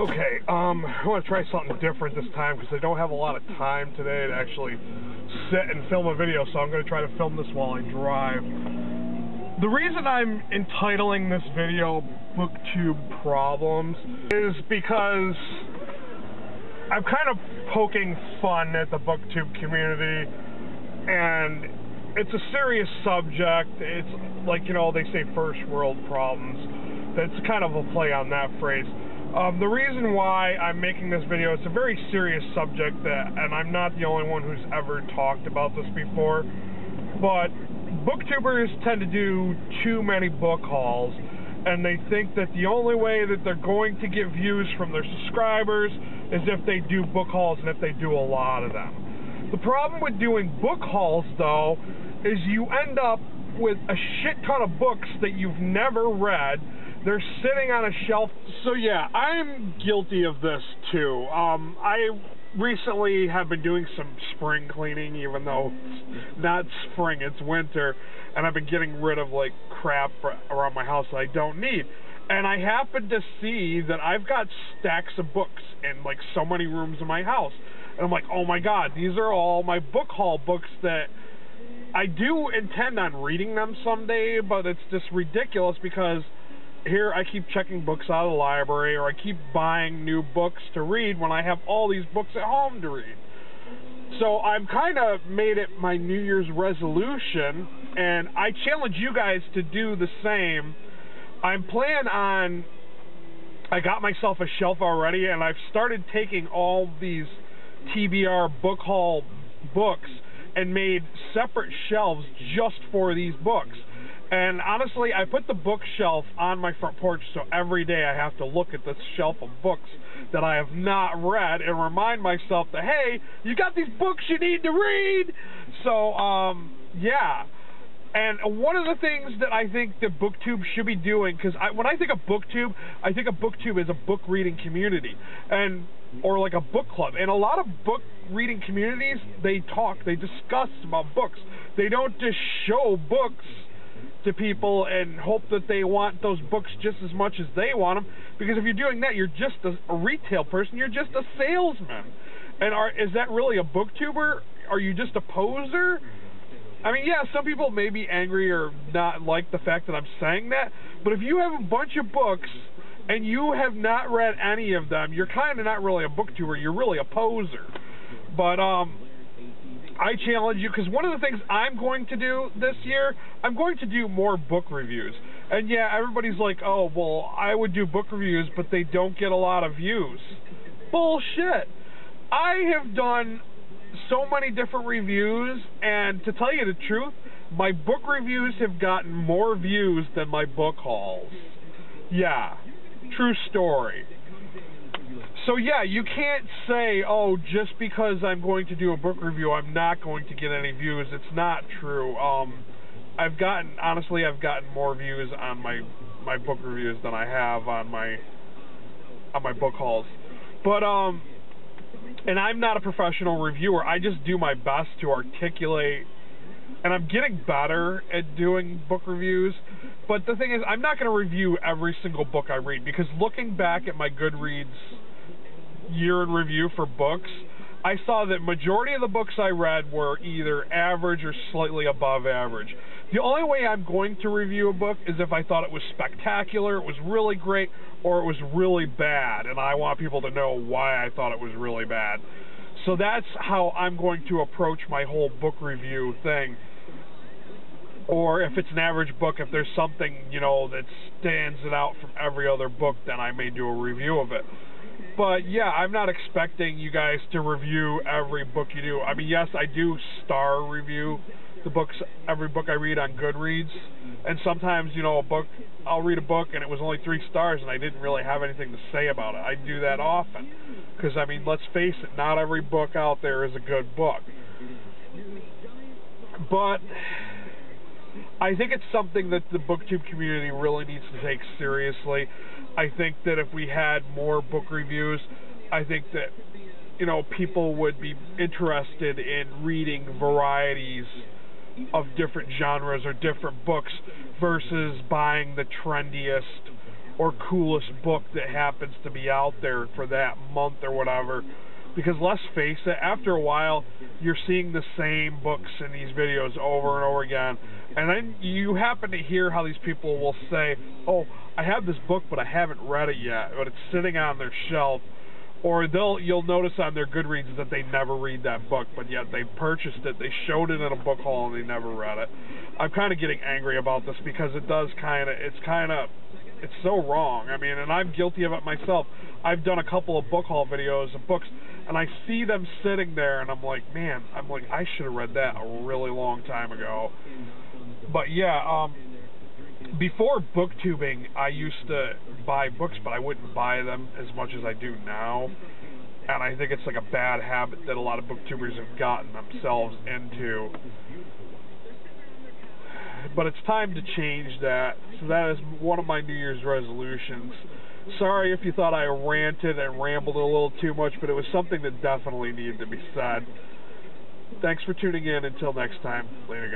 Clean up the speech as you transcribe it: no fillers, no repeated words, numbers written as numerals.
Okay, I want to try something different this time because I don't have a lot of time today to actually sit and film a video, so I'm going to try to film this while I drive. The reason I'm entitling this video Booktube Problems is because I'm kind of poking fun at the Booktube community, and it's a serious subject. It's like, you know, they say first world problems. That's kind of a play on that phrase. The reason why I'm making this video, it's a very serious subject, and I'm not the only one who's ever talked about this before, but booktubers tend to do too many book hauls, and they think that the only way that they're going to get views from their subscribers is if they do book hauls and if they do a lot of them. The problem with doing book hauls, though, is you end up with a shit ton of books that you've never read. They're sitting on a shelf. So yeah, I'm guilty of this too. I recently have been doing some spring cleaning, even though it's not spring, it's winter, and I've been getting rid of like crap around my house that I don't need. And I happen to see that I've got stacks of books in like so many rooms in my house. And I'm like, oh my god, these are all my book haul books that I do intend on reading them someday, but it's just ridiculous because here I keep checking books out of the library, or I keep buying new books to read when I have all these books at home to read. So I've kind of made it my New Year's resolution, and I challenge you guys to do the same. I'm planning on, I got myself a shelf already, and I've started taking all these TBR book haul books and made separate shelves just for these books. And honestly, I put the bookshelf on my front porch, so every day I have to look at this shelf of books that I have not read and remind myself that, hey, you got these books you need to read. So, yeah. And one of the things that I think that Booktube should be doing, because when I think of Booktube, I think of Booktube as a book reading community, or like a book club. And a lot of book reading communities, they discuss about books. They don't just show books to people and hope that they want those books just as much as they want them, because if you're doing that, you're just a retail person, you're just a salesman. And is that really a booktuber? Are you just a poser? I mean, yeah, some people may be angry or not like the fact that I'm saying that, but if you have a bunch of books and you have not read any of them, you're kind of not really a booktuber, you're really a poser. But I challenge you, because one of the things I'm going to do this year, I'm going to do more book reviews. And yeah, everybody's like, oh, well, I would do book reviews, but they don't get a lot of views. Bullshit. I have done so many different reviews, and to tell you the truth, my book reviews have gotten more views than my book hauls. Yeah, true story. So yeah, you can't say, oh, just because I'm going to do a book review, I'm not going to get any views. It's not true. Honestly, I've gotten more views on my book reviews than I have on my book hauls. But and I'm not a professional reviewer. I just do my best to articulate, and I'm getting better at doing book reviews. But the thing is, I'm not going to review every single book I read, because looking back at my Goodreads year in review for books, I saw that majority of the books I read were either average or slightly above average. The only way I'm going to review a book is if I thought it was spectacular, it was really great, or it was really bad, and I want people to know why I thought it was really bad. So that's how I'm going to approach my whole book review thing. Or if it's an average book, if there's something, you know, that stands it out from every other book, then I may do a review of it. But yeah, I'm not expecting you guys to review every book you do. I mean, yes, I do star review the books, every book I read on Goodreads, and sometimes, you know, I'll read a book and it was only 3 stars and I didn't really have anything to say about it. I do that often, because I mean, let's face it, not every book out there is a good book. But I think it's something that the Booktube community really needs to take seriously. I think that if we had more book reviews, I think that, you know, people would be interested in reading varieties of different genres or different books versus buying the trendiest or coolest book that happens to be out there for that month or whatever. Because let's face it, after a while, you're seeing the same books in these videos over and over again. And then you happen to hear how these people will say, oh, I have this book, but I haven't read it yet, but it's sitting on their shelf. Or you'll notice on their Goodreads that they never read that book, but yet they purchased it, they showed it in a book haul, and they never read it. I'm kind of getting angry about this because it's so wrong. I mean, and I'm guilty of it myself. I've done a couple of book haul videos of books, and I see them sitting there, and I'm like, man, I should have read that a really long time ago. But yeah, before booktubing, I used to buy books, but I wouldn't buy them as much as I do now. And I think it's like a bad habit that a lot of booktubers have gotten themselves into. But it's time to change that. So that is one of my New Year's resolutions. Sorry if you thought I ranted and rambled a little too much, but it was something that definitely needed to be said. Thanks for tuning in. Until next time. Later, guys.